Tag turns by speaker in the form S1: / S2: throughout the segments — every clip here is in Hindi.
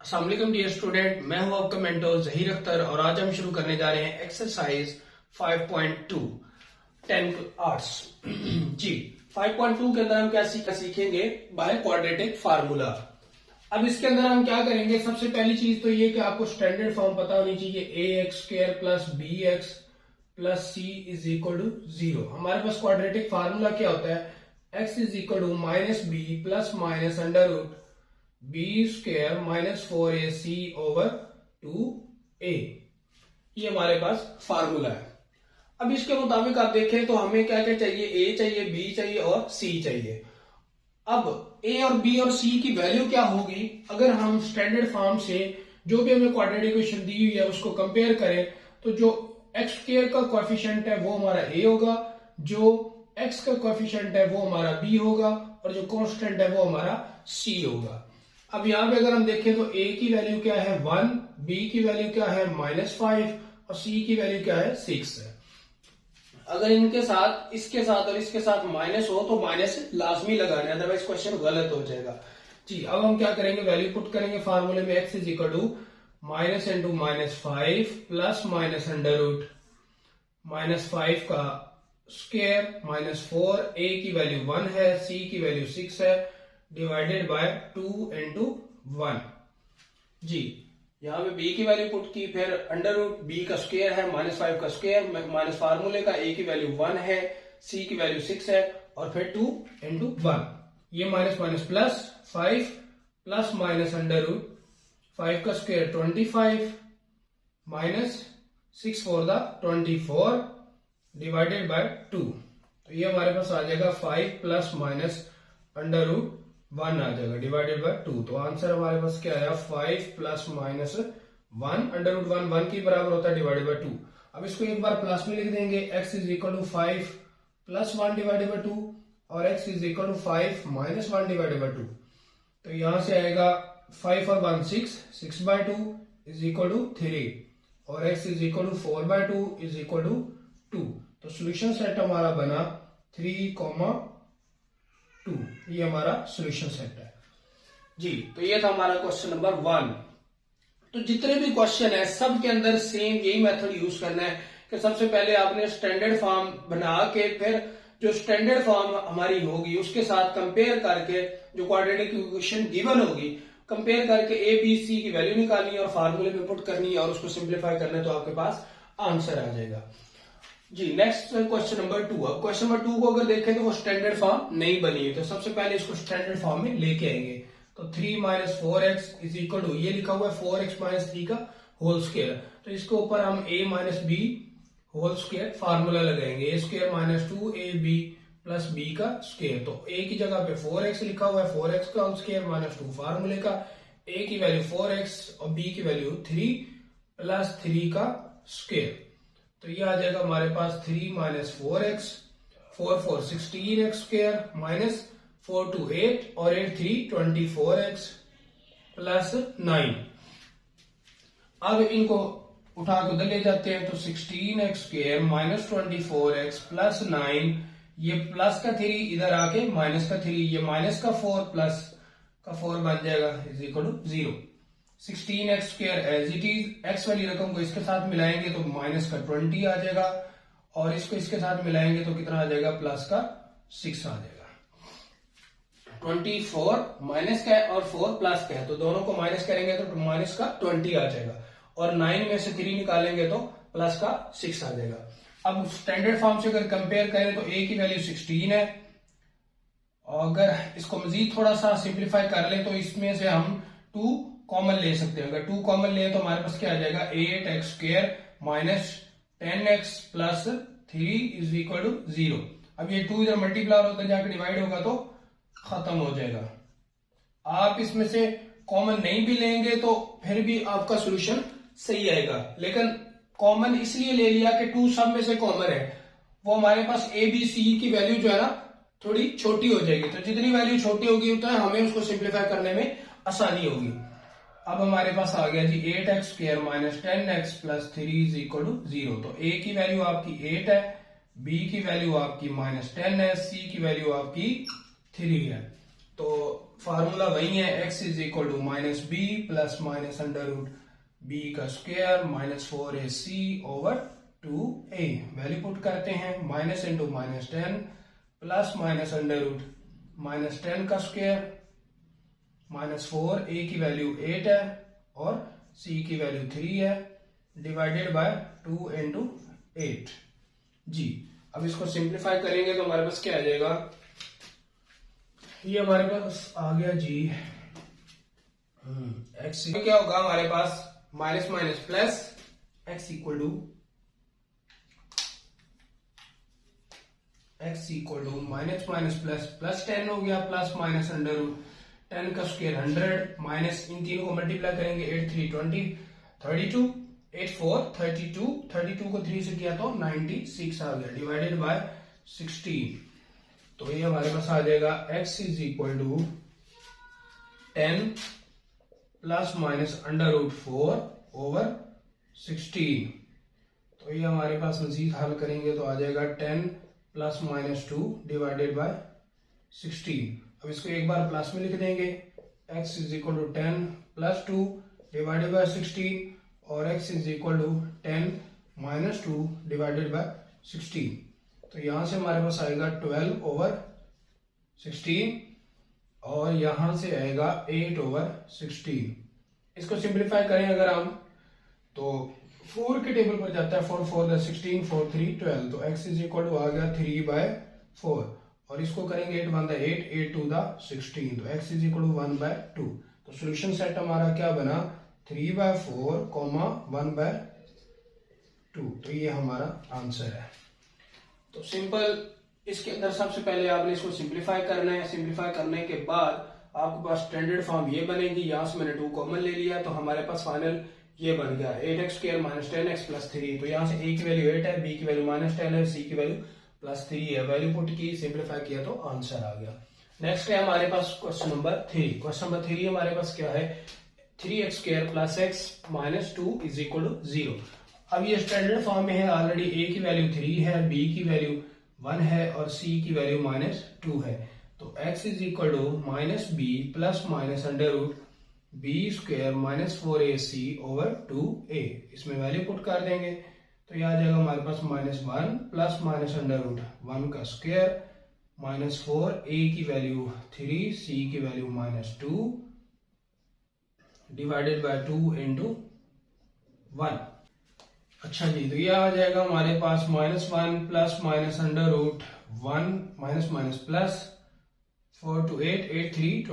S1: अस्सलाम वालेकुम डियर स्टूडेंट, मैं हूं आपका मेंटर जहीर अख्तर और आज हम शुरू करने जा रहे हैं एक्सरसाइज 5.2 10 आर्ट्स। जी 5.2 के अंदर हम क्या सीखेंगे बाय क्वाड्रेटिक फार्मूला। अब इसके अंदर हम क्या करेंगे, सबसे पहली चीज तो ये कि आपको स्टैंडर्ड फॉर्म पता होनी चाहिए ax² plus bx plus c is equal to 0। हमारे पास क्वाड्रेटिक फार्मूला क्या होता है, x is equal to minus B plus minus under root B square minus 4ac over 2a। ये हमारे पास फार्मूला है। अब इसके मुताबिक आप देखें तो हमें क्या क्या चाहिए, a चाहिए, b चाहिए और c चाहिए। अब a और b और c की वैल्यू क्या होगी, अगर हम स्टैंडर्ड फॉर्म से जो भी हमें क्वाड्रेटिक इक्वेशन दी हुई है उसको कंपेयर करें तो जो एक्स स्क्वायर का कोएफिशिएंट है वो हमारा a होगा, जो x का कोएफिशिएंट है वो हमारा b होगा और जो कांस्टेंट है वो हमारा c होगा। अब यहां पे अगर हम देखें तो a की वैल्यू क्या है 1, b की वैल्यू क्या है -5 और c की वैल्यू क्या है 6 है। अगर इनके साथ, इसके साथ और इसके साथ माइनस हो तो माइनस लाजमी लगाना है, अदरवाइज क्वेश्चन गलत हो जाएगा। जी अब हम क्या करेंगे, वैल्यू पुट करेंगे फार्मूले में x is equal to minus into -5 plus minus under root -5 का स्क्वायर -4, a की वैल्यू 1 है, c की वैल्यू 6 है, डिवाइडेड बाय 2 इंटू 1। जी यहाँ पे b की वैल्यू पुट की, फिर अंडर रूट b का स्क्वायर है -5 का स्क्वायर माइनस फार्मूले का a की वैल्यू 1 है, c की वैल्यू 6 है और फिर 2 इंटू 1। ये minus minus plus 5 plus minus under root 5 का square 25 minus 6 4 the 24 divided by 2। तो ये हमारे पास आ जाएगा 5 प्लस माइनस अंडर रूट 1 आ जाएगा डिवाइडेड बाय 2। तो आंसर हमारे पास क्या आया, 5 प्लस माइनस 1 अंडर रूट 1 के बराबर होता है डिवाइडेड बाय 2। अब इसको एक बार प्लस में लिख देंगे, x is equal to 5 plus 1 divided by 2 और x is equal to 5 minus 1 divided by 2। तो यहां से आएगा 5 और 1 6 बाय 2 इज इक्वल टू 3 और x is equal to 4 by 2 is equal to 2। तो सोल्यूशन सेट हमारा बना 3,2। ये हमारा सॉल्यूशन सेट है। जी तो ये था हमारा क्वेश्चन नंबर 1। तो जितने भी क्वेश्चन है सब के अंदर सेम यही मेथड यूज करना है कि सबसे पहले आपने स्टैंडर्ड फॉर्म बना के फिर जो स्टैंडर्ड फॉर्म हमारी होगी उसके साथ कंपेयर करके जो क्वाड्रेटिक इक्वेशन गिवन होगी कंपेयर करके a b c की वैल्यू निकालनी है और फार्मूले में पुट करनी है और उसको सिंप्लीफाई करना है तो आपके पास आंसर आ जाएगा। जी नेक्स्ट क्वेश्चन नंबर 2। अब क्वेश्चन नंबर 2 को अगर देखें तो वो स्टैंडर्ड फॉर्म नहीं बनी है, तो सबसे पहले इसको स्टैंडर्ड फॉर्म में लेके आएंगे। तो 3 minus 4x is equal to, ये लिखा हुआ है 4x माइनस 3 का होल स्क्वायर, तो इसके ऊपर हम a minus B whole square formula लगाएंगे, a square minus 2ab plus b का स्क्वायर। तो a की जगह पे 4x लिखा हुआ है, 4x का होल स्क्वायर माइनस 2 फार्मूले का, a की वैल्यू 4x और b की वैल्यू 3 प्लस 3 का स्क्वायर। तो ये आ जाएगा हमारे पास 3 minus 4x 4 4 16x square minus 4 2 8 और 8 3 24x प्लस 9। अब इनको उठा के उधर ले जाते हैं तो 16x square minus 24x plus 9, ये प्लस का 3 इधर आके माइनस का 3, ये माइनस का 4 प्लस का 4 बन जाएगा is equal to 0। 16x square as it is, x वाली रकम को इसके साथ मिलाएंगे तो माइनस का 20 आ जाएगा और इसको इसके साथ मिलाएंगे तो कितना आ जाएगा, प्लस का 6 आ जाएगा। 24 माइनस का है और 4 प्लस का है, तो दोनों को माइनस करेंगे तो माइनस का 20 आ जाएगा और 9 में से 3 निकालेंगे तो प्लस का 6 आ जाएगा। अब स्टैंडर्ड फॉर्म से अगर कंपेयर करें तो a की वैल्यू 16 है और अगर इसको मजीद थोड़ा सा सिंप्लीफाई कर ले तो इसमें से हम 2 कॉमन ले सकते हैं। अगर 2 कॉमन ले तो हमारे पास क्या आ जाएगा, 8x square minus 10x plus 3 is equal to 0। अब ये 2 इधर मल्टीप्लाई होकर जाकर डिवाइड होगा तो खत्म हो जाएगा। आप इसमें से कॉमन नहीं भी लेंगे तो फिर भी आपका सोल्यूशन सही आएगा, लेकिन कॉमन इसलिए ले लिया कि 2 सब में से कॉमन है, वो हमारे पास a b c की वैल्यू जो है ना थोड़ी छोटी हो जाएगी, तो जितनी वैल्यू छोटी होगी उतना हमें उसको सिंप्लीफाई करने में आसानी होगी। अब हमारे पास आ गया जी 8x square minus 10x plus 3 is equal to 0। तो a की वैल्यू आपकी 8 है, b की वैल्यू आपकी -10 है, c की वैल्यू आपकी 3 है। तो फार्मूला वही है, x is equal to minus B plus minus under root b का square minus 4ac over 2a। Value put करते हैं, minus into minus 10 plus minus under root minus 10 का स्क्वायर माइनस 4, a की वैल्यू 8 है और c की वैल्यू 3 है, डिवाइडेड बाय 2 इंटू 8। जी अब इसको सिंप्लीफाई करेंगे तो हमारे पास क्या आ जाएगा, ये हमारे पास आ गया जी एक्स क्या होगा हमारे पास minus minus plus x equal to minus minus plus plus 10 हो गया प्लस माइनस अंडर रूट 10 का स्क्वायर 100 माइनस इन तीनों को मल्टीप्लाई करेंगे 8 3 20 32 8 4 32 को 3 से किया तो 96 आ गया, डिवाइडेड बाय 16। तो ये हमारे पास आ जाएगा x is equal to 10 plus minus under root 4 over 16। तो ये हमारे पास मजीद हल करेंगे तो आ जाएगा 10 प्लस माइनस 2 डिवाइडेड बाय 16। अब इसको एक बार प्लस में लिख देंगे, x is equal to 10 plus 2 divided by 16 और x is equal to 10 minus 2 divided by 16। तो यहां से हमारे पास आएगा 12 ओवर 16 और यहां से आएगा 8 ओवर 16। इसको सिंप्लीफाई करें अगर हम तो 4 के टेबल पर जाता है, 4 4 16 4 3 12, तो x इज इक्वल टू आ गया 3/4 और इसको करेंगे 8 1 8 8 2 16, तो x इज इक्वल टू 1/2। तो सोल्यूशन सेट हमारा क्या बना 3/4 1/2। तो ये हमारा आंसर है। तो सिंपल इसके अंदर सबसे पहले आपने इसको सिंप्लीफाई करना है, सिंप्लीफाई करने के बाद आपके पास स्टैंडर्ड फॉर्म ये बनेगी, यहां से मैंने 2 कॉमन ले लिया तो हमारे पास फाइनल ये बन गया 8x square minus 10x plus 3। तो यहां से a की वैल्यू 8 है, b की वैल्यू माइनस 10 है, c की वैल्यू प्लस 3 है। वैल्यू पुट की, सिंप्लीफाई किया तो आंसर आ गया। नेक्स्ट है हमारे पास क्वेश्चन नंबर 3। क्वेश्चन नंबर 3 हमारे पास क्या है 3x square plus x minus 2 is equal to 0। अब ये स्टैंडर्ड फॉर्म में है, ऑलरेडी a की वैल्यू 3 है, b की वैल्यू 1 है और c की वैल्यू माइनस 2 है। तो x is equal to minus B plus minus under root B square minus 4ac over 2a। इसमें वैल्यू पुट कर देंगे तो यह आ जाएगा हमारे पास minus 1 plus minus under root 1 का स्क्वायर माइनस 4, a की वैल्यू 3, c की value minus 2 divided by 2 into 1। अच्छा जी, तो यह आ जाएगा हमारे पास minus 1 plus minus under root 1 minus minus plus 4 to 8 8 3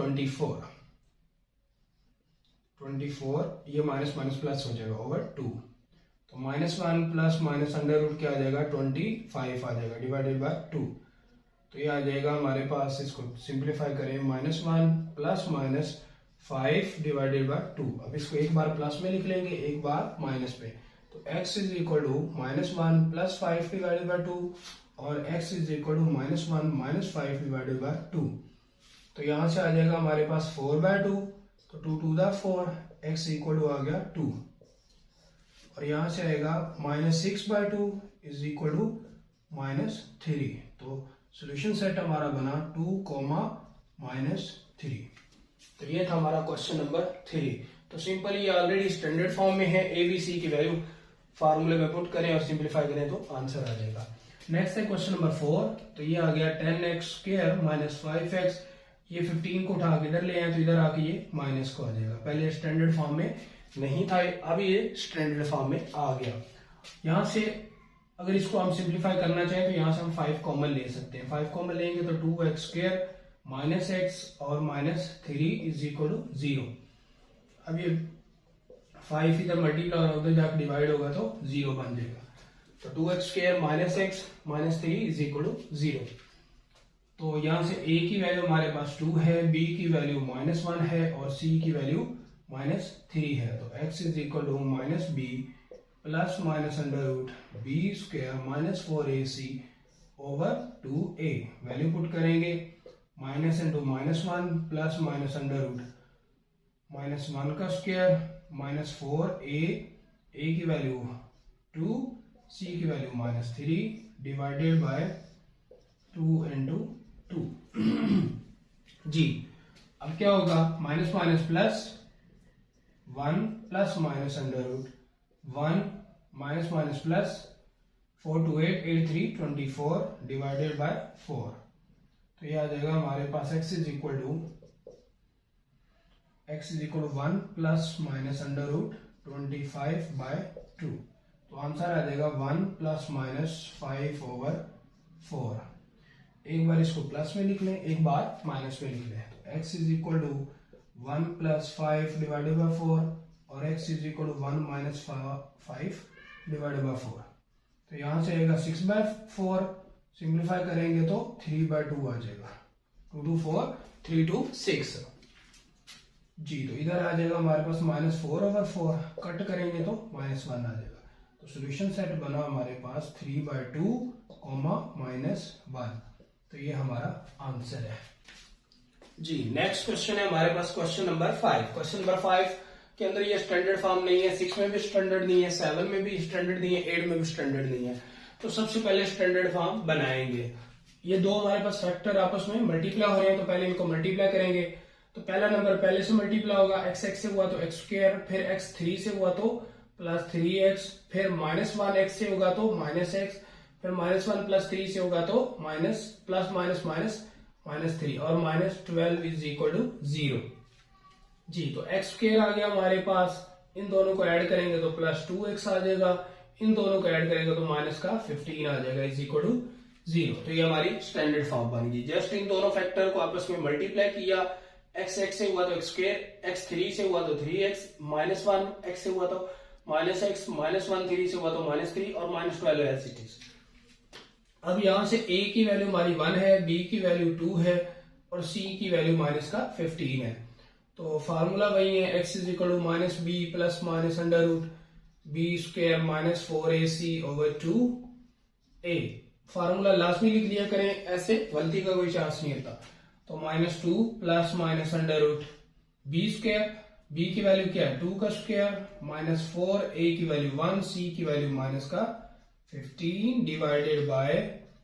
S1: 24 ये माइनस माइनस प्लस हो जाएगा ओवर 2। तो minus 1 plus minus under root क्या आ जाएगा 25 आ जाएगा डिवाइडेड बाय 2। तो ये आ जाएगा हमारे पास, इसको सिंप्लीफाई करें minus 1 plus minus 5 divided by 2। अब इसको एक बार प्लस में लिख लेंगे, एक बार माइनस में। तो x is equal to minus 1 plus 5 divided by 2 और x is equal to minus 1 minus 5 divided by 2। तो यहां से आ जाएगा हमारे पास 4/2, तो 2 2 4, x इक्वल टू आ गया 2 और यहां से आएगा minus 6/2 is equal to minus 3। तो सोल्यूशन सेट हमारा बना 2, माइनस 3। तो ये था हमारा क्वेश्चन नंबर 3। तो सिंपल ये ऑलरेडी स्टैंडर्ड फॉर्म में है, a b c की वैल्यू फार्मूले में पुट करें और सिंप्लीफाई करें तो आंसर आ जाएगा। नेक्स्ट है क्वेश्चन नंबर 4। तो ये आ गया 10x स्क्वायर माइनस 5x, ये 15 को उठा के इधर ले आए तो इधर आके ये माइनस को आ जाएगा। पहले स्टैंडर्ड फॉर्म में नहीं था, अब ये स्टैंडर्ड फॉर्म में आ गया। यहां से अगर इसको हम सिंप्लीफाई करना चाहें तो यहां से हम 5 कॉमन ले सकते हैं। 5 कॉमन लेंगे तो 2x स्क्वायर माइनस x और माइनस 3 इज इक्वल टू 0। अब ये 5 इधर मल्टीप्लाई और उधर जाकर डिवाइड होगा तो 0 बन जाएगा। तो 2x square minus x minus 3 is equal to 0। तो यहां से a की वैल्यू हमारे पास 2 है, b की वैल्यू माइनस 1 है और c की वैल्यू माइनस 3 है। तो x is equal to minus b plus minus under root B square minus 4ac over 2a। Value put करेंगे minus into minus 1 plus minus under root minus 1 का स्क्वायर माइनस 4a, a की वैल्यू 2, c की value minus 3 divided by 2 into 2 जी। अब क्या होगा, minus minus plus, 1 plus minus under root 1 minus minus plus 4 2 8 8 3 24 divided by 4। तो ये आ जाएगा हमारे पास x is equal to 1 plus minus under root 25 by 2। तो आंसर आ जाएगा 1 प्लस माइनस 5 ओवर 4। एक बार इसको प्लस में लिख लें, एक बार माइनस में लिख लें। तो x is equal to 1 plus 5 divided by 4 और x is equal to 1 minus 5 divided by 4। तो यहां से आएगा 6 बाय 4, सिंप्लीफाई करेंगे तो 3 बाय 2 आ जाएगा। 2 2 4 3 2 6 जी। तो इधर आ जाएगा हमारे पास माइनस 4 ओवर 4, कट करेंगे तो माइनस 1 आ जाएगा। तो सोल्यूशन सेट बना हमारे पास 3 बाय 2 माइनस 1। तो ये हमारा आंसर है जी। नेक्स्ट क्वेश्चन है हमारे पास क्वेश्चन नंबर 5। क्वेश्चन नंबर 5 के अंदर ये स्टैंडर्ड फॉर्म नहीं है, 6 में भी स्टैंडर्ड नहीं है, 7 में भी स्टैंडर्ड नहीं है, 8 में भी स्टैंडर्ड नहीं है। तो सबसे पहले स्टैंडर्ड फॉर्म बनाएंगे। ये दो हमारे पास फैक्टर आपस में मल्टीप्लाई हो रहे हैं, तो पहले इनको मल्टीप्लाई करेंगे। तो पहला नंबर पहले से मल्टीप्लाई होगा, x से हुआ तो x स्क्वायर, फिर x 3 से हुआ तो प्लस 3x, फिर माइनस 1 x से होगा तो माइनस x, फिर माइनस 1 प्लस 3 से होगा तो minus plus minus minus minus 3 और माइनस 12 इज इक्वल टू 0 जी। तो x स्क्वायर आ गया हमारे पास, इन दोनों को ऐड करेंगे तो प्लस 2x आ जाएगा, इन दोनों को ऐड करेंगे तो माइनस का 15 आ जाएगा इज इक्वल टू 0। तो ये हमारी स्टैंडर्ड फॉर्म बन गई। जस्ट इन दोनों फैक्टर को आपस में मल्टीप्लाई किया, x से हुआ तो x स्क्वायर, x 3 से हुआ तो 3x, माइनस 1 x से हुआ तो माइनस x, माइनस 1 3 से हुआ तो माइनस 3 और माइनस 12 एज इट इज। अब यहां से a की वैल्यू हमारी 1 है, b की वैल्यू 2 है और c की वैल्यू माइनस का 15 है। तो फार्मूला वही है, x is equal to minus B plus minus under root B square minus 4ac over 2a। Formula last में लिख लिया करें, ऐसे गलती का कोई चांस नहीं होता। तो minus 2 plus minus under root B square, B की वैल्यू क्या है 2 का स्क्वायर माइनस 4, a की वैल्यू 1, c की वैल्यू माइनस का 15 डिवाइडेड बाय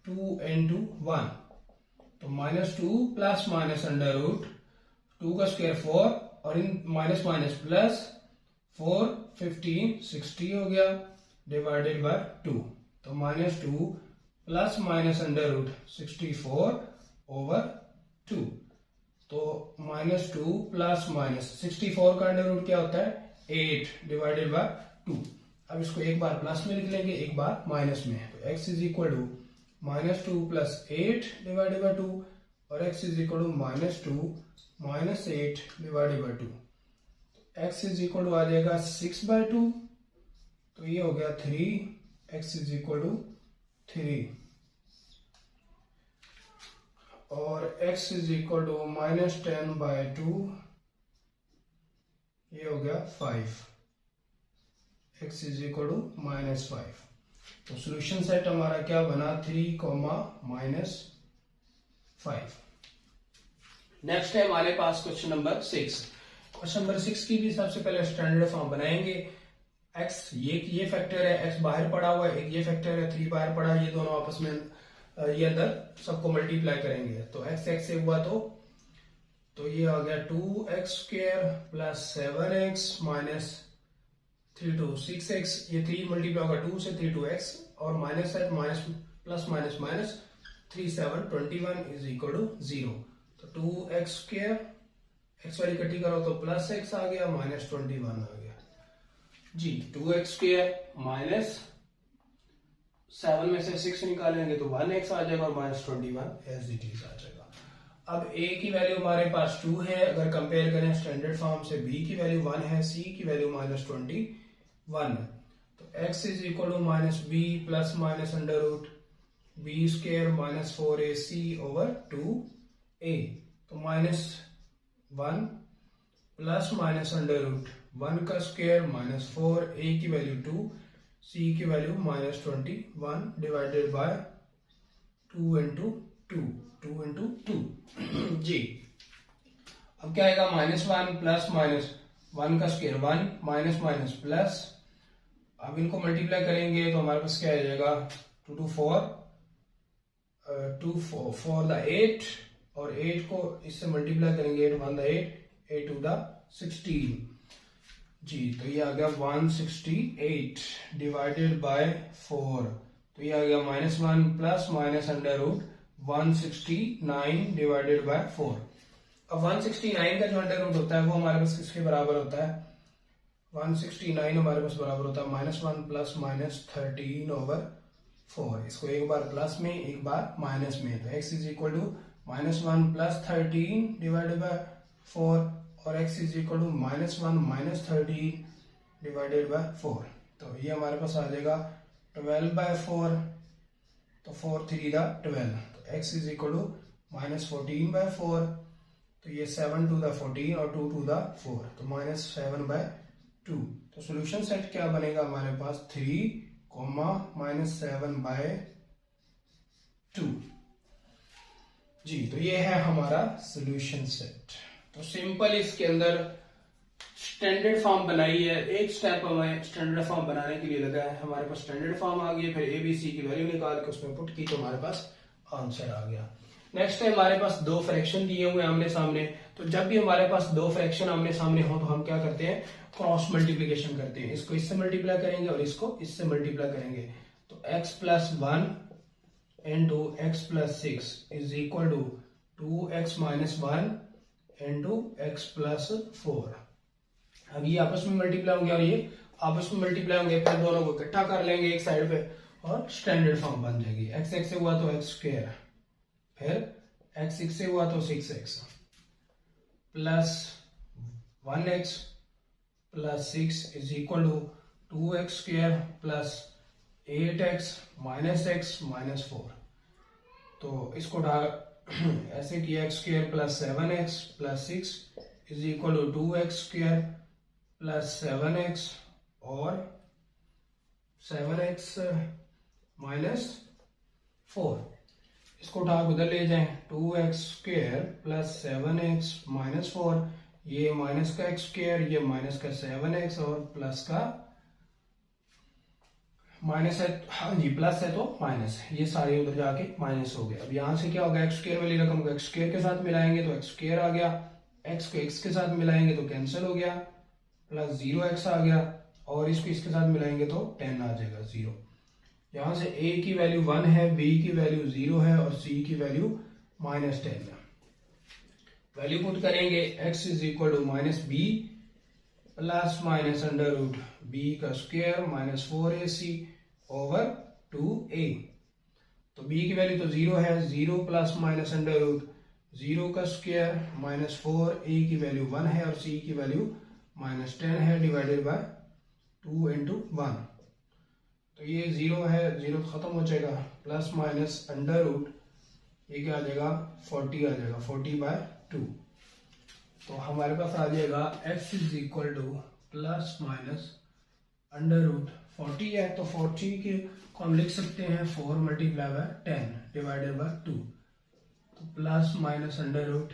S1: 2 into 1। तो minus 2 plus minus under root 2 का स्क्वायर 4 और इन माइनस माइनस प्लस 4 15 60 हो गया डिवाइडेड बाय 2। तो minus 2 plus minus under root 64 over 2। तो माइनस 2 प्लस माइनस 64 का अंडर रूट क्या होता है 8 डिवाइडेड बाय 2। अब इसको एक बार प्लस में लिख लेंगे, एक बार माइनस में। तो x is equal to minus 2 plus 8 divided by 2 और x is equal to minus 2 minus 8 divided by 2। x is equal to आ जाएगा 6 बाय 2। तो ये हो गया 3, x इज इक्वल टू 3 और x is equal to minus 10 by 2, ये हो गया 5, x is equal to minus 5। तो सोल्यूशन सेट हमारा क्या बना 3 माइनस 5। नेक्स्ट है हमारे पास क्वेश्चन नंबर 6। क्वेश्चन नंबर 6 की भी सबसे पहले स्टैंडर्ड फॉर्म बनाएंगे। x ये फैक्टर है, x बाहर पड़ा हुआ है, एक ये फैक्टर है 3 बाहर पड़ा, ये दोनों आपस में ये अंदर सबको मल्टीप्लाई करेंगे। तो x से हुआ तो ये आ गया 2x square plus 7x minus 3 2 6x, ये 3 मल्टीप्लाई होगा 2 से 3 2x और माइनस है minus plus minus minus 3 7 21 is equal to 0। तो 2x स्क्वायर x वाली इकट्ठी करो तो प्लस x आ गया माइनस 21 आ गया जी। 2x स्क्वायर माइनस 7 में से 6 निकालेंगे तो 1x आ जाएगा और माइनस 21 एज इट इज आ जाएगा। अब a की वैल्यू हमारे पास 2 है, अगर कंपेयर करें स्टैंडर्ड फॉर्म से b की वैल्यू 1 है, c की वैल्यू माइनस 21। तो x is equal to minus B plus minus under root B square minus 4ac over 2a। तो minus 1 plus minus under root 1 का स्क्वायर माइनस 4, a की वैल्यू 2, c की value minus 21 divided by 2 into 2 जी। अब क्या आएगा माइनस 1 प्लस माइनस 1 का स्क्वायर 1 माइनस माइनस प्लस, अब इनको मल्टीप्लाई करेंगे तो हमारे पास क्या आ जाएगा 2 2 4 2 4 4 द 8 और 8 को इससे मल्टीप्लाई करेंगे, 8 1 8, 8 2 16 जी। तो ये आ गया 168 डिवाइडेड बाय 4, तो ये आ गया -1 plus minus under root 169 divided by 4। अब 169 का जो अंडर रूट होता है वो हमारे पास किसके बराबर होता है? 169 हमारे पास बराबर होता है -1 प्लस -13/4। इसको एक बार प्लस में एक बार माइनस में, तो x is equal to -1 plus 13 divided by 4 और x is equal to -1 minus 13 divided by 4। तो ये हमारे पास आ जाएगा 12/4, तो 4 3 12, तो x इज इक्वल टू -14/4, तो ये 7 2 14 और 2 2 4, तो -7/2। तो सोल्यूशन सेट क्या बनेगा हमारे पास? 3, -7/2 जी। तो ये है हमारा सोल्यूशन सेट। तो सिंपल इसके अंदर स्टैंडर्ड फॉर्म बनाई है, एक स्टेप हमें स्टैंडर्ड फॉर्म बनाने के लिए लगा है। हमारे पास स्टैंडर्ड फॉर्म आ गई, फिर ABC की वैल्यू निकाल के उसमें पुट की, तो हमारे पास आंसर आ गया। नेक्स्ट है हमारे पास दो फ्रैक्शन दिए हुए आमने सामने, तो जब भी हमारे पास दो फ्रैक्शन आमने सामने हो तो हम क्या करते हैं? क्रॉस मल्टीप्लीकेशन करते हैं। इसको इससे मल्टीप्लाई करेंगे और इसको इससे मल्टीप्लाई करेंगे, तो x + 1 into x + 6 is equal to 2x - 1 into x + 4। अब ये आपस में मल्टीप्लाई होंगे और ये आपस में मल्टीप्लाई होंगे, फिर दोनों को इकट्ठा कर लेंगे एक साइड पे और स्टैंडर्ड फॉर्म बन जाएगी। x से हुआ तो x², फिर x 6 से हुआ तो 6x plus 1x plus 6 is equal to 2x² plus 8x minus x minus 4। तो इसको ऐसे किया, x² plus 7x plus 6 is equal to 2x² plus 7x और 7x माइनस 4। इसको उठा उधर ले जाएं, 2x² प्लस 7x माइनस 4, ये माइनस का x², ये माइनस का 7x और प्लस का माइनस है, हाँ जी प्लस है तो माइनस, ये सारे उधर जाके माइनस हो गए। अब यहां से क्या होगा? x² वाली रकम को x² के साथ मिलाएंगे तो x² आ गया, x को x के साथ मिलाएंगे तो कैंसिल हो गया, प्लस 0x आ गया, और इसको इसके साथ मिलाएंगे तो 10 आ जाएगा 0। यहां से a की वैल्यू 1 है, b की वैल्यू 0 है और c की वैल्यू -10 है। वैल्यू पुट करेंगे, x is equal to -b plus minus under root b का square minus 4ac over 2a। तो b की वैल्यू तो 0 है, 0 प्लस माइनस अंडर रूट 0 का स्क्वायर माइनस 4a की वैल्यू 1 है और c की वैल्यू -10 है, डिवाइडेड बाय 2 into 1। तो ये 0 है, 0 खत्म हो जाएगा, प्लस माइनस अंडर रूट ये क्या आ जाएगा? 40 आ जाएगा, 40/2। तो हमारे पास आ जाएगा x is equal to plus minus under root 40 है, तो 40 के को हम लिख सकते हैं 4 × 10 डिवाइडेड बाय 2, तो प्लस माइनस अंडर रूट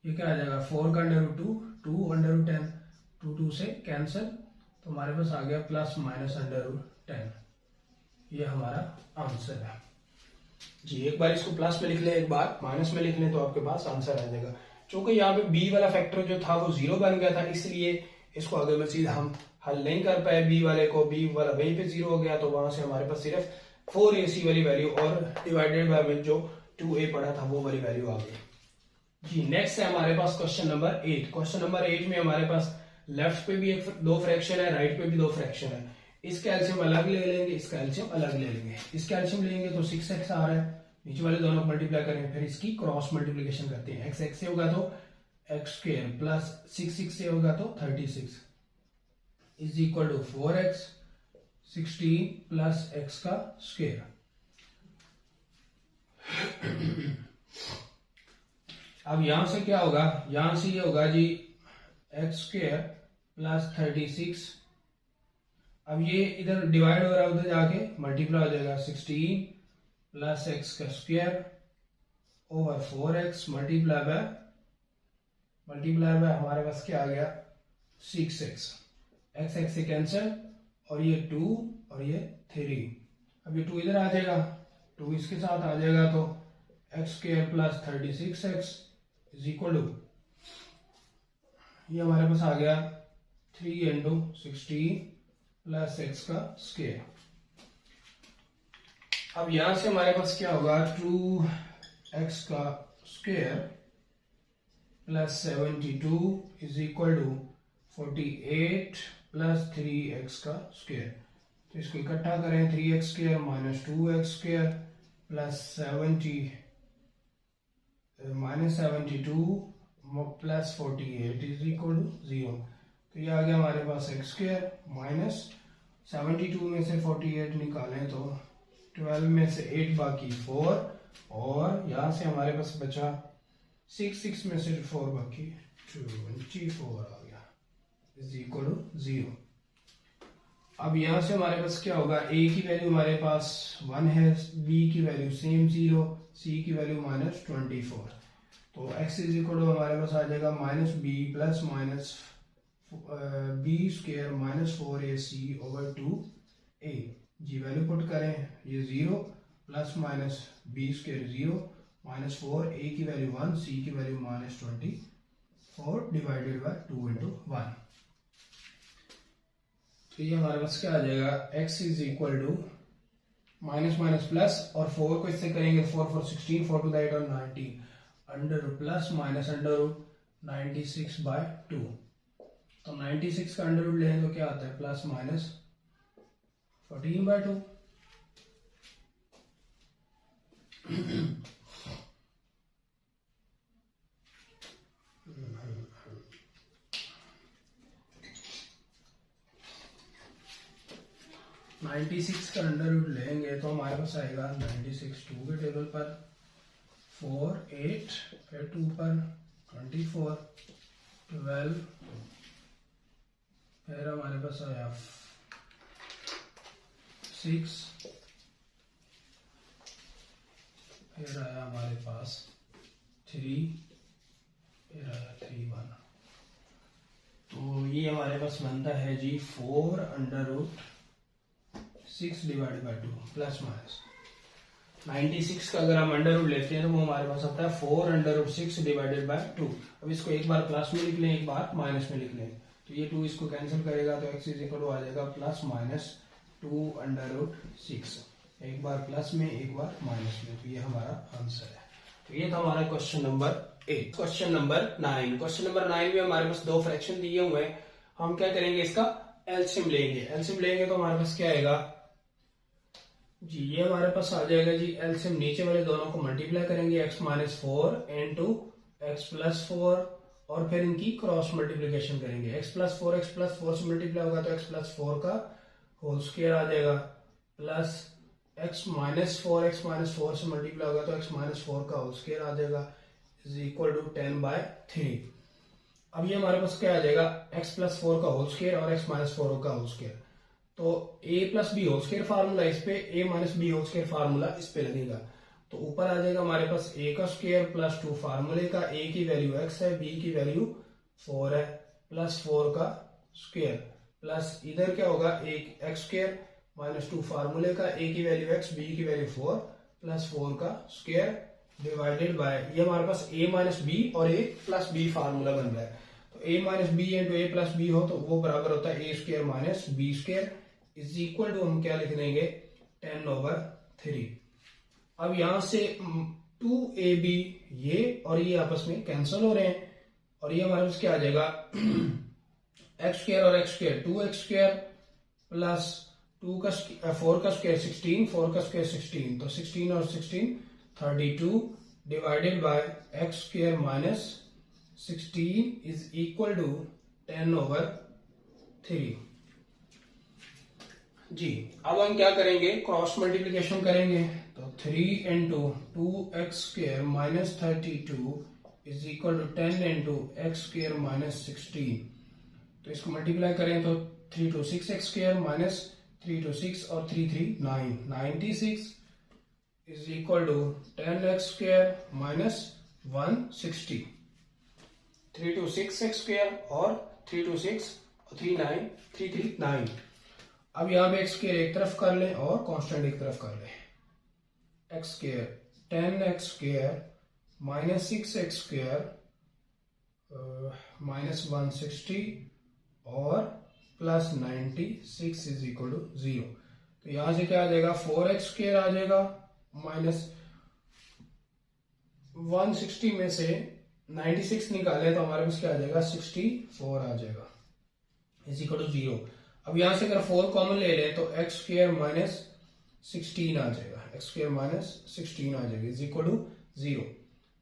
S1: ये क्या आ जाएगा? 4 का अंडर रूट 2, 2 अंडर रूट 10, 2 2 से कैंसिल, तो हमारे पास आ गया प्लस माइनस अंडर रूट 10। ये हमारा आंसर है जी। एक बार इसको प्लस में लिख लें, एक बार माइनस में लिख लें, तो आपके पास आंसर आ जाएगा। क्योंकि यहाँ पे b वाला फैक्टर जो था वो 0 बन गया था, इसलिए इसको आगे मजीद हम हल नहीं कर पाए b वाले को, b वाला वहीं पे 0 हो गया, तो वहां से हमारे पास सिर्फ 4ac वाली वैल्यू और डिवाइडेड बाय में जो 2a पड़ा था वो वाली वैल्यू आ गई जी। नेक्स्ट है हमारे पास क्वेश्चन नंबर 8। क्वेश्चन नंबर 8 में हमारे पास लेफ्ट पे भी दो फ्रैक्शन है, राइट पे भी दो फ्रैक्शन है। इसका एलसीएम अलग ले लेंगे, इसका एलसीएम अलग ले लेंगे। इसका एलसीएम लेंगे तो 6x आ रहा है, नीचे वाले दोनों मल्टीप्लाई करेंगे, फिर इसकी क्रॉस मल्टीप्लिकेशन करते हैं। x से होगा तो x² प्लस 6 से होगा तो 36 is equal to 4x 16 plus x का स्क्वायर। अब यहां से क्या होगा? यहां से ये होगा जी x² प्लस 36। अब ये इधर डिवाइड हो रहा है, उधर जाके मल्टीप्लाई हो जाएगा, 16 प्लस x का square over 4x multiply by हमारे पास क्या आ गया? 6x। x से कैंसिल और ये 2 और ये 3। अब ये 2 इधर आ जाएगा, 2 इसके साथ आ जाएगा, तो X square plus 36x is equal to, ये हमारे पास आ गया 3 इंटू 16 प्लस एक्स का स्क्वायर। अब यहां से हमारे पास क्या होगा, 2x का square plus 72 is equal to 48 प्लस 3x का स्क्वायर। तो इसको इकट्ठा करें, 3x square minus 2x square plus 72 plus 48 is equal to 0। तो ये आ गया हमारे पास x स्क्वायर माइनस 72 में से 48 निकालें तो 12 में से 8 बाकी 4, और यहां से हमारे पास बचा 6 में से 4 बाकी 24 आ गया इज इक्वल टू 0। अब यहां से हमारे पास क्या होगा, a की वैल्यू हमारे पास 1 है, b की वैल्यू सेम 0, c की वैल्यू माइनस 24। तो x इज इक्वल टू हमारे पास आ जाएगा minus B plus minus b square minus 4ac over 2a। जी वैल्यू पुट करें, ये 0 plus minus b square 0 minus 4, a की वैल्यू 1, c की value minus 24 divided by 2 into 1। तो ये हमारे पास क्या आ जाएगा, x is equal to minus minus plus, और 4 को इससे करेंगे 4 4 16, 4 टू द 8 और 19, under plus minus under root 96 by 2। तो 96 का अंडर रूट लें तो क्या आता है, plus minus 14 by 2। Ninety six का अंडर रूट लेंगे तो हमारे पास आएगा 96 2 के टेबल पर 4 8 फिर 2 पर 24 12, फिर हमारे पास आया 6, फिर आया हमारे पास 3, फिर आया 3 1। तो ये हमारे पास बनता है जी 4 under root 6 divided by 2 plus minus 96 का अगर हम अंडर रूट लेते हैं तो वो हमारे पास आता है 4 अंडर रूट 6 डिवाइडेड बाय 2। अब इसको एक बार प्लस में लिख लें, एक बार माइनस में लिख लें, तो ये 2 इसको कैंसिल करेगा तो x इज इक्वल टू आ जाएगा प्लस माइनस 2 अंडर रूट 6, एक बार प्लस में एक बार माइनस में। तो ये हमारा आंसर है। तो ये था हमारा question number 8। Question number 9, question number 9 में हमारे पास 2 फ्रैक्शन दिए हुए हैं, हम क्या करेंगे, इसका एलसीएम लेंगे। एलसीएम लेंगे तो हमारे पास क्या आएगा जी, ये हमारे पास आ जाएगा जी एलसीएम, नीचे वाले दोनों को मल्टीप्लाई करेंगे, x minus 4 into x plus 4, और फिर इनकी क्रॉस मल्टीप्लीकेशन करेंगे। x प्लस 4 से मल्टीप्लाई होगा तो x प्लस 4 का होल स्क्वायर आ जाएगा, प्लस x माइनस 4 से मल्टीप्लाई होगा तो x माइनस 4 का होल स्क्वायर आ जाएगा इज इक्वल टू 10 बाय 3। अब ये हमारे पास क्या आ जाएगा, x प्लस 4 का होल स्क्वायर और x माइनस 4 का होल स्क्वायर। तो a plus b whole square formula इस पे, a minus B whole square formula इस पे लगेगा। तो ऊपर आ जाएगा हमारे पास a का स्क्वायर प्लस 2 फार्मूले का, a की वैल्यू x है, b की वैल्यू 4 है, प्लस 4 का स्क्वायर, प्लस इधर क्या होगा, एक x स्क्वायर माइनस 2 फार्मूले का, a की वैल्यू x, b की वैल्यू 4 प्लस 4 का स्क्वायर डिवाइडेड बाय, ये हमारे पास a माइनस बी और a प्लस बी फार्मूला बन रहा है। तो a minus b into a plus b हो तो वो बराबर होता है a square minus b square is equal to, हम क्या लिख देंगे 10/3। अब यहां से 2ab ये और ये आपस में कैंसिल हो रहे हैं, और ये हमारे पास क्या आ जाएगा x स्क्वायर और x square 2x square plus 4 का स्क्वायर 16, 4 का स्क्वायर 16, तो 16 और 16 32 divided by x square minus 16 is equal to 10/3 जी। अब हम क्या करेंगे, क्रॉस मल्टीप्लीकेशन करेंगे, तो 3 into 2x square minus 32 is equal to 10 into x square minus 16। तो इसको मल्टीप्लाई करें तो 3 to 6x square minus 3 to 6 और 3 3 9, 96 is equal to 10x square minus 160। 3 to 6x square और 3 to 6 और 3 9 3 3 9। अब यहाँ पे एक्स स्क्वायर एक तरफ कर लें और कांस्टेंट एक तरफ कर लें, x square 10x² minus 6x² minus 160 और प्लस 96 इज इक्वल टू 0। तो यहां से क्या आ जाएगा, 4x² आ जाएगा, माइनस 160 में से 96 निकाले तो हमारे पास क्या आ जाएगा, 64 आ जाएगा, इज इक्वल टू 0। अब यहां से अगर 4 कॉमन ले लें तो x² माइनस 16 आ जाएगा, x² माइनस 16 आ जाएगा, इज इक्वल टू 0।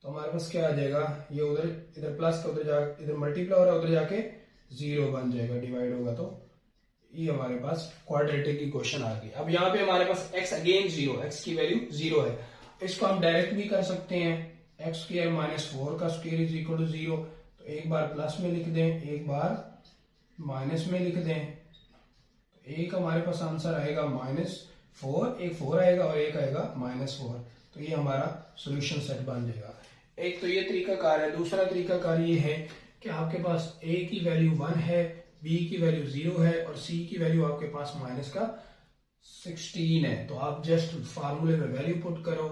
S1: तो हमारे पास क्या आ जाएगा, ये उधर इधर प्लस का उधर जा इधर मल्टीप्लाई हो रहा है, उधर जाके 0 बन जाएगा, डिवाइड होगा तो ये हमारे पास क्वाड्रेटिक की क्वेश्चन आ गई। अब यहाँ पे हमारे पास x अगेन 0, x की वैल्यू 0 है, इसको हम डायरेक्ट भी कर सकते हैं, x² माइनस 4 का स्क्वायर इज इक्वल टू 0। तो एक बार प्लस में लिख दें, एक बार माइनस में लिख दें, तो एक हमारे पास आंसर आएगा -4, एक 4 आएगा और एक आएगा -4। तो ये हमारा सोल्यूशन सेट बन जाएगा। एक तो ये तरीकाकार है। दूसरा तरीकाकार ये है कि आपके पास a की वैल्यू 1 है, b की वैल्यू 0 है और c की वैल्यू आपके पास माइनस का 16 है। तो आप जस्ट फार्मूले में वैल्यू पुट करो,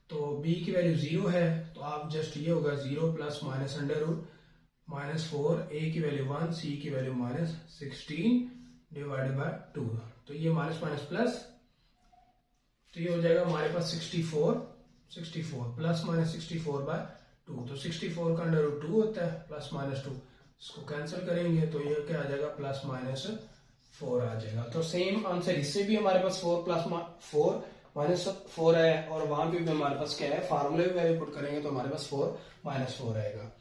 S1: तो b की वैल्यू 0 है तो आप जस्ट ये होगा 0 plus minus under root -4, a की वैल्यू 1, c की वैल्यू -16 डिवाइडेड बाय 2। तो ये माइनस माइनस प्लस, तो ये हो जाएगा हमारे पास 64 प्लस माइनस 64 बाय 2। तो 64 का अंडर रूट 2 होता है, प्लस माइनस 2 इसको कैंसिल करेंगे तो ये क्या आ जाएगा, प्लस माइनस 4 आ जाएगा। तो सेम आंसर इससे भी हमारे पास 4 प्लस 4 माइनस 4 है, और वहां पे भी हमारे पास क्या है, फार्मूले में वैल्यू पुट करेंगे तो हमारे पास 4 माइनस 4 आएगा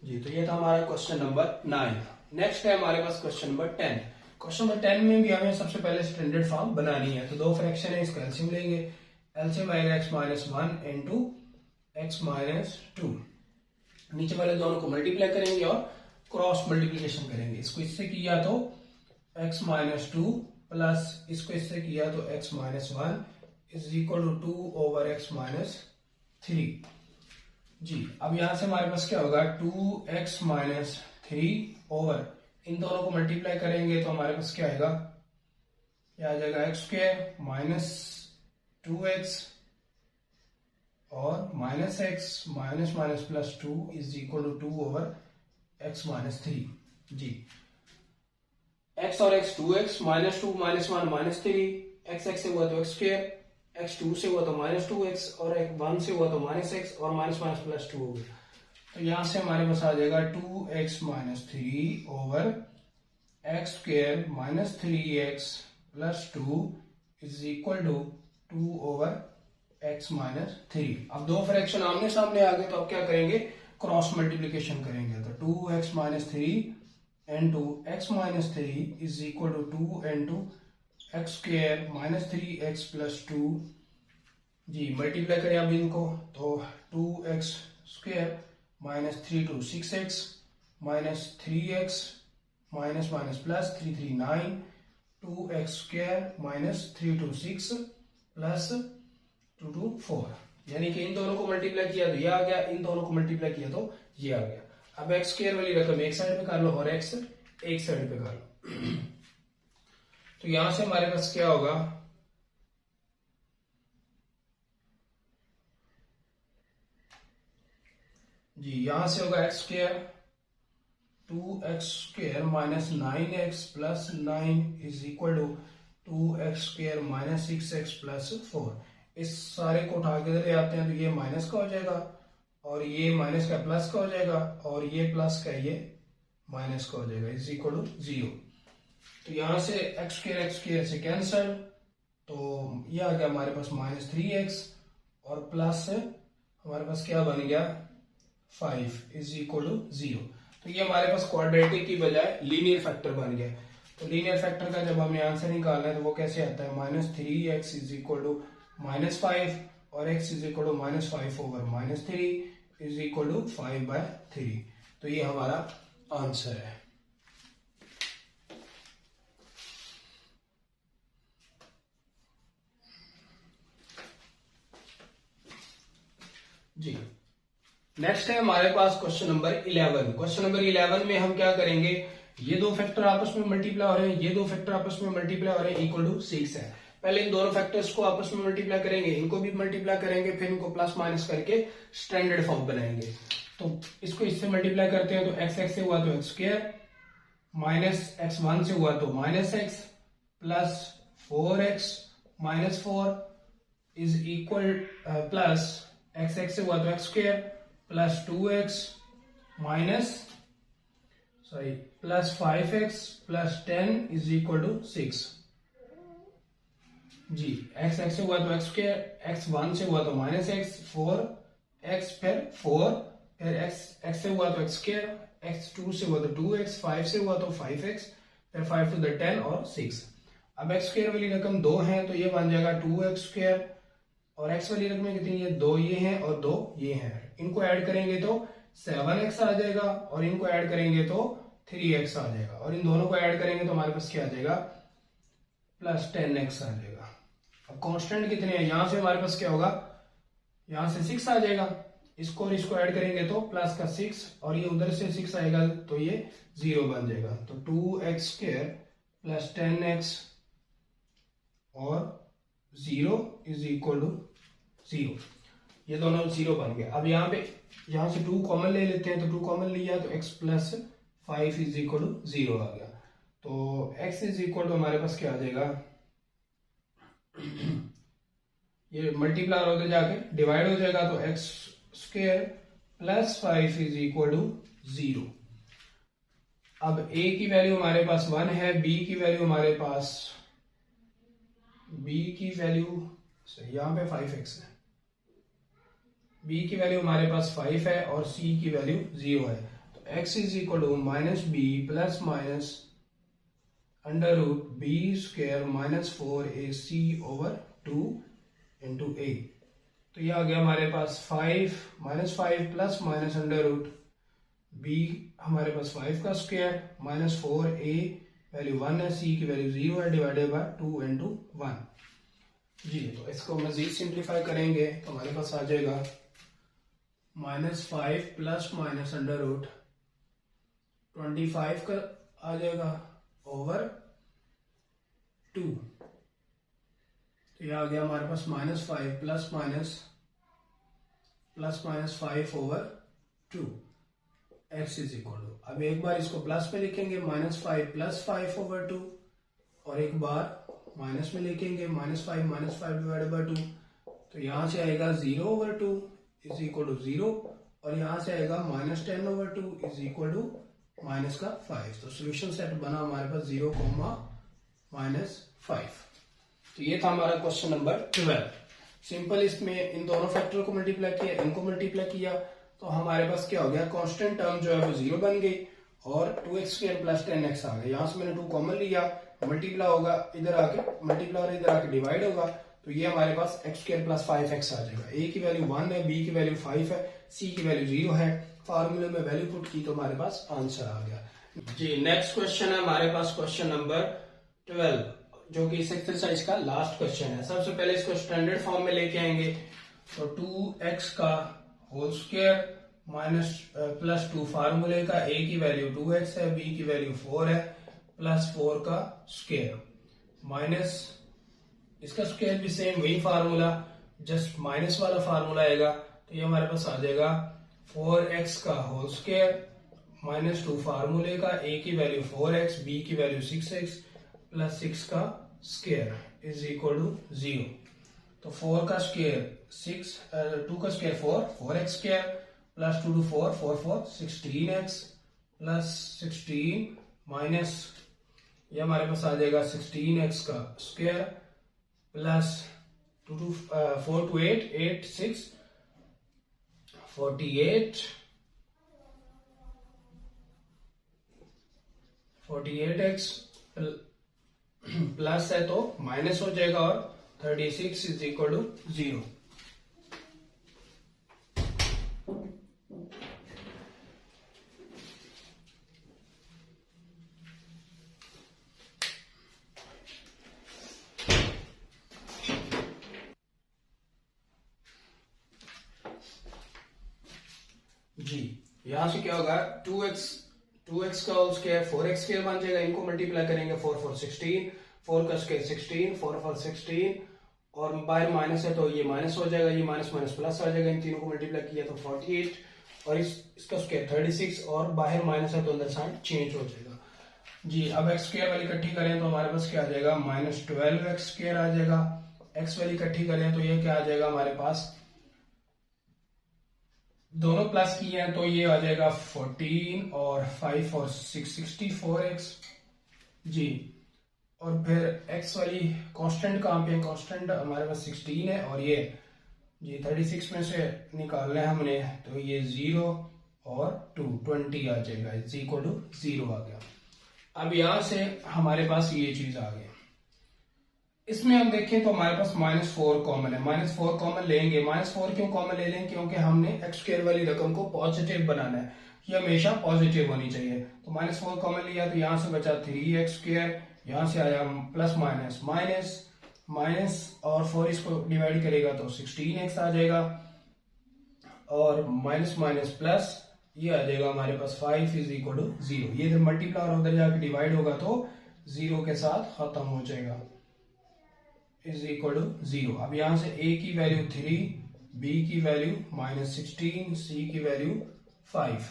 S1: जी। तो ये था हमारा क्वेश्चन नंबर 9। नेक्स्ट है हमारे पास क्वेश्चन नंबर 10। क्वेश्चन नंबर 10 में भी हमें सबसे पहले स्टैंडर्ड फॉर्म बनानी है। तो दो फ्रैक्शन है, इसका एलसीएम लेंगे, एलसीएम आएगा x minus 1 into x minus 2। नीचे वाले दोनों को मल्टीप्लाई करेंगे और क्रॉस मल्टीप्लीकेशन करेंगे। इसको इससे किया तो x माइनस 2 प्लस इसको इससे किया तो x minus 1 is equal to 2 over x minus 3 जी। अब यहां से हमारे पास क्या होगा, 2x माइनस 3 ओवर इन दोनों को मल्टीप्लाई करेंगे तो हमारे पास क्या आएगा, क्या आ जाएगा, x² माइनस 2x और minus x minus minus plus 2 is equal to 2 over x minus 3 जी। x और x 2x minus 2 minus 1 minus 3, x से हुआ तो x², x 2 से हुआ तो माइनस 2x और x 1 से हुआ तो माइनस x और माइनस माइनस प्लस 2 हो गया। तो यहां से हमारे पास आ जाएगा 2x minus 3 over x² minus 3x plus 2 is equal to 2 over x minus 3। अब दो फ्रैक्शन आमने सामने आ गए तो अब क्या करेंगे, क्रॉस मल्टीप्लीकेशन करेंगे। तो 2x minus 3 into x minus 3 is equal to 2 into x² minus 3x plus 2 जी। मल्टीप्लाई करें अब इनको तो 2x² minus 3 two 6x minus 3x minus minus plus 3 3 9 2x² minus 3 two 6 plus 2 two 4। यानी कि इन दोनों को मल्टीप्लाई किया तो ये आ गया, इन दोनों को मल्टीप्लाई किया तो ये आ गया। अब x² वाली रकम एक साइड पे कर लो और x एक साइड पे कर लो। तो यहां से हमारे पास क्या होगा, जी यहां से होगा x² 2x² minus 9x plus 9 is equal to 2x² minus 6x plus 4। इस सारे को उठा के ले आते हैं तो ये माइनस का हो जाएगा और ये माइनस का प्लस का हो जाएगा और ये प्लस का ये माइनस का हो जाएगा, इज इक्वल टू 0। तो यहां से x² से कैंसल, तो ये आ गया हमारे पास माइनस 3x और प्लस हमारे पास क्या बन गया 5 इज इक्वल टू 0। तो ये हमारे पास क्वाड्रेटिक की बजाय लीनियर फैक्टर बन गया। तो लीनियर फैक्टर का जब हमें आंसर निकालना है तो वो कैसे आता है, minus 3x is equal to minus 5 और x is equal to minus 5 over minus 3 is equal to 5/3। तो ये हमारा आंसर है जी। नेक्स्ट है हमारे पास क्वेश्चन नंबर 11। क्वेश्चन नंबर 11 में हम क्या करेंगे, ये दो फैक्टर आपस में मल्टीप्लाई हो रहे हैं, ये दो फैक्टर आपस में मल्टीप्लाई हो रहे हैं, इक्वल टू 6 है। पहले इन दोनों फैक्टर्स को आपस में मल्टीप्लाई करेंगे, इनको भी मल्टीप्लाई करेंगे, फिर इनको प्लस माइनस करके स्टैंडर्ड फॉर्म बनाएंगे। तो इसको इससे मल्टीप्लाई करते हैं तो एक्स एक्स से हुआ तो x square, minus x one से हुआ तो minus x, plus 4x minus 4 is equal plus x x से हुआ तो x square plus 2x minus plus 5x plus 10 is equal to 6। जी एक्स एक्स से हुआ तो एक्स स्क्वायर, एक्स वन से हुआ तो माइनस एक्स, 4x फिर 4, फिर एक्स से हुआ तो एक्स स्क्वायर, एक्स टू से हुआ तो 2x, 5 से हुआ तो 5x, फिर 5 टू द 10 और 6। अब एक्स स्क्वायर वाली रकम 2 है तो ये बन जाएगा 2x स्क्वायर, और एक्स वाली रकमें कितनी है, 2 ये हैं और 2 ये हैं। इनको ऐड करेंगे तो 7x आ जाएगा, और इनको ऐड करेंगे तो 3x आ जाएगा, और इन दोनों को ऐड करेंगे तो हमारे पास क्या आ जाएगा, प्लस 10x आ जाएगा। अब कांस्टेंट कितने हैं, यहां से हमारे पास क्या होगा, यहां से 6 आ जाएगा, इसको और इसको ऐड करेंगे तो प्लस का 6, और ये उधर से 6 आएगा तो ये 0 बन जाएगा। तो 2x स्क्वायर प्लस 10x और 0 इज इक्वल टू 0। ये दोनों 0 बन गए। अब यहां से 2 कॉमन ले लेते हैं, तो 2 कॉमन लिया तो x plus 5 is equal to 0 आ गया। तो x इज इक्वल टू हमारे पास क्या आ जाएगा, ये मल्टीप्लाई होकर जाके डिवाइड हो जाएगा, तो x square plus 5 is equal to 0। अब a की वैल्यू हमारे पास 1 है, b की वैल्यू हमारे पास, b की वैल्यू यहां पे 5x है, b की वैल्यू हमारे पास 5 है और c की वैल्यू 0 है। तो x is equal to minus B plus minus under root B square minus 4ac over 2 into a। तो ये आ गया हमारे पास 5 minus 5 plus minus under root b हमारे पास 5 का स्क्वायर माइनस 4a वैल्यू 1 है, c की वैल्यू 0 है, डिवाइडेड बाय 2 इंटू 1। जी तो इसको मजीद सिंप्लीफाई करेंगे तो हमारे पास आ जाएगा minus 5 plus minus under root 25 का आ जाएगा ओवर 2। तो यह आ गया हमारे पास minus 5 plus minus 5 over 2 x is equal to, अब एक बार इसको प्लस में लिखेंगे माइनस 5 प्लस 5 ओवर 2, और एक बार माइनस में लिखेंगे माइनस 5 डिवाइडेड बाय 2। तो यहां से आएगा 0 ओवर 2 इज इक्वल टू 0, और यहां से आएगा minus 10 over 2 is equal to minus का 5। तो सोल्यूशन सेट बना हमारे पास 0, माइनस 5। तो ये था हमारा क्वेश्चन नंबर 12। सिंपल इसमें इन दोनों फैक्टर को मल्टीप्लाई किया, इनको मल्टीप्लाई किया, तो हमारे पास क्या हो गया, कांस्टेंट टर्म जो है वो 0 बन गई, और 2x स्क्वायर प्लस 10x आ गया। यहां से मैंने 2 कॉमन लिया, मल्टीप्लाई होगा इधर आके, मल्टीप्लाई और इधर आके डिवाइड होगा, तो ये हमारे पास x स्क्वायर प्लस 5x आ जाएगा। a की वैल्यू 1 है, b की वैल्यू 5 है, c की वैल्यू 0 है। फार्मूले में वैल्यू पुट की तो हमारे पास आंसर आ गया। जी नेक्स्ट क्वेश्चन है हमारे पास क्वेश्चन नंबर 12, जो कि इस एक्सरसाइज का लास्ट क्वेश्चन है। सबसे पहले इसको स्टैंडर्ड फॉर्म में लेके आएंगे, तो 2x का होल स्क्वायर माइनस प्लस 2 फार्मूले का, a की वैल्यू 2x है, b की वैल्यू 4 है, प्लस 4 का स्क्वायर माइनस इसका स्क्वायर भी सेम वही फार्मूला, जस्ट माइनस वाला फार्मूला आएगा। तो ये हमारे पास आ जाएगा 4x का होल स्क्वायर माइनस 2 फार्मूले का, a की वैल्यू 4x, b की वैल्यू 6x प्लस 6 का स्क्वायर इज इक्वल टू 0। तो 4 का स्क्वायर 6, 2 का square 4x square plus 2 two 4 4 16x plus 16 minus ये हमारे पास आ जाएगा 16x का square plus 4 to 8 8 6 48x plus है तो माइनस हो जाएगा, और 36 इज इक्वल टू 0। जी यहां से क्या होगा, 2x का होल स्क्वायर 4x स्क्वायर बन जाएगा, इनको मल्टीप्लाई करेंगे 4 4 16 4 का स्क्वायर 16, 4 4 16, और बाहर माइनस है तो ये माइनस हो जाएगा, ये माइनस माइनस प्लस आ जाएगा, इन तीनों को मल्टीप्लाई किया तो 48, और इसका स्क्वायर 36, और बाहर माइनस है तो अंदर साइड चेंज हो जाएगा। जी अब एक्स स्क्वायर वाली इकट्ठी करें तो हमारे पास क्या आ जाएगा, -12 एक्स स्क्वायर आ जाएगा। एक्स वाली इकट्ठी करें तो ये क्या आ जाएगा हमारे पास, दोनों प्लस किए हैं तो ये आ जाएगा 14, और 5 और 6 64x जी। और फिर x वाली कांस्टेंट कहाँ पे है, कांस्टेंट हमारे पास 16 है, और ये जी 36 में से निकालना है हमने, तो ये 0 और 2 20 आ जाएगा, इज इक्वल टू 0 आ गया। अब यहां से हमारे पास ये चीज आ गई। इसमें हम देखें तो हमारे पास -4 कॉमन है, -4 कॉमन लेंगे। -4 क्यों कॉमन ले लें, क्योंकि हमने एक्स स्क्वायर वाली रकम को पॉजिटिव बनाना है, ये हमेशा पॉजिटिव होनी चाहिए। तो -4 कॉमन लिया तो यहां से बचा 3x स्क्वायर, यहां से आया प्लस माइनस माइनस माइनस, और 4 इसको डिवाइड करेगा तो 16x आ जाएगा, और माइनस माइनस प्लस ये आ जाएगा हमारे पास 5 इज इक्वल टू 0। ये जब मल्टीप्लाई और उधर जाके डिवाइड होगा तो 0 के साथ खत्म हो जाएगा, इज इक्वल टू 0। अब यहां से a की वैल्यू 3, b की वैल्यू -16, c की वैल्यू 5।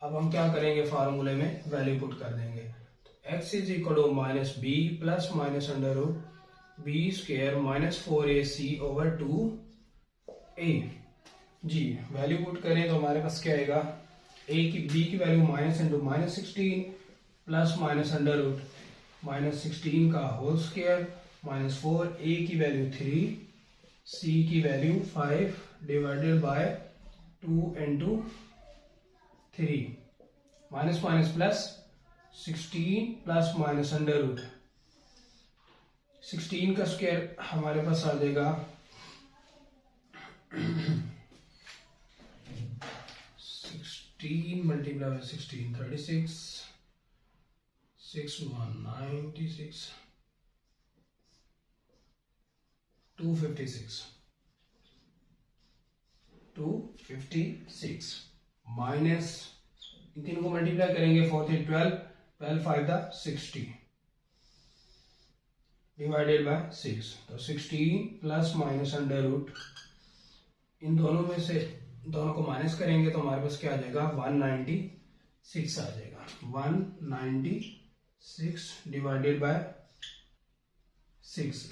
S1: अब हम क्या करेंगे, फार्मूले में वैल्यू पुट कर देंगे। तो x is equal to -b plus minus under root b square -4ac over 2a जी। वैल्यू पुट करें तो हमारे पास क्या आएगा, b की value minus into -16 plus minus under root -16 का होल स्क्वायर -4, a की वैल्यू 3, c की value 5 divided by 2 into 3, minus minus plus 16 plus minus under root 16 का स्क्वायर हमारे पास आ जाएगा 16 मल्टीप्लाई बाय 16 36, 6 1 96, 256 माइनस इन तीनों को मल्टीप्लाई करेंगे 4 3 12, 12 5 दा 60 डिवाइडेड बाय 6, तो 16 प्लस माइनस अंडर रूट, इन दोनों में से दोनों को माइनस करेंगे तो हमारे पास क्या आ जाएगा 196 आ जाएगा, 196 डिवाइडेड बाय 6।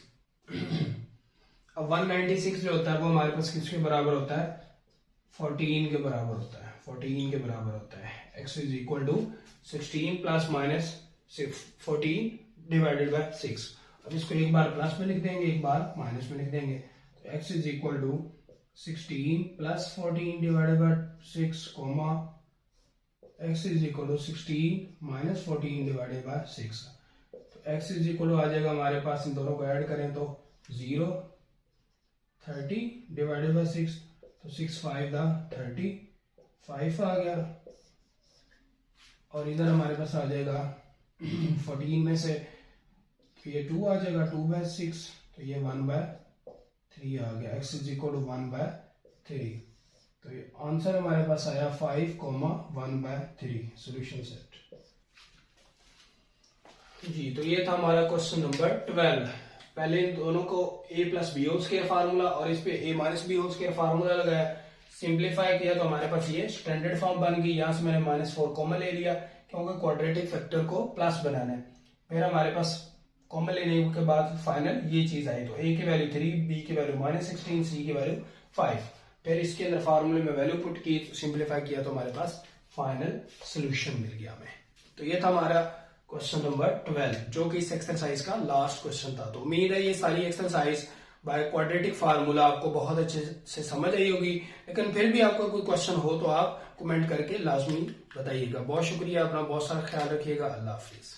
S1: अब 196 जो होता है वो हमारे पास किसके बराबर होता है, 14 के बराबर होता है, 14 के बराबर होता है। x is equal to 16 plus minus 14 divided by 6। अब इसको एक बार प्लस में लिख देंगे, एक बार माइनस में लिख देंगे, तो x is equal to 16 plus 14 divided by 6 comma x is equal to 16 minus 14 divided by 6। तो x इज इक्वल टू आ जाएगा हमारे पास, इन दोनों को ऐड करें तो 0 30 डिवाइडेड बाय 6, तो 6 5 दा 35 आ गया, और इधर हमारे पास आ जाएगा 14 में से तो ये 2 आ जाएगा, 2 बाय 6, तो ये 1 बाय 3 आ गया, x is equal to 1 by 3। तो ये आंसर हमारे पास आया 5, 1 बाय 3, सोल्यूशन सेट जी। तो ये था हमारा क्वेश्चन नंबर 12। पहले इन दोनों को a plus b whole square formula और इस पे a minus B whole square formula लगाया, सिंप्लीफाई किया तो हमारे पास ये स्टैंडर्ड फॉर्म बन गई। यहां से मैंने -4 कॉमन ले लिया क्योंकि क्वाड्रेटिक फैक्टर को प्लस बनाना है। फिर हमारे पास कॉमन लेने के बाद फाइनल ये चीज आई, तो a की वैल्यू 3, b की वैल्यू -16, c की वैल्यू 5। फिर इसके अंदर फार्मूले में वैल्यू पुट की, सिंप्लीफाई किया तो हमारे पास फाइनल सोल्यूशन मिल गया हमें। तो ये था हमारा क्वेश्चन नंबर 12 जो कि इस एक्सरसाइज का लास्ट क्वेश्चन था। तो उम्मीद है ये सारी एक्सरसाइज बाय क्वाड्रेटिक फार्मूला आपको बहुत अच्छे से समझ आई होगी, लेकिन फिर भी आपको कोई क्वेश्चन हो तो आप कमेंट करके लाजमी बताइएगा। बहुत शुक्रिया, अपना बहुत सारा ख्याल रखिएगा। अल्लाह हाफिज।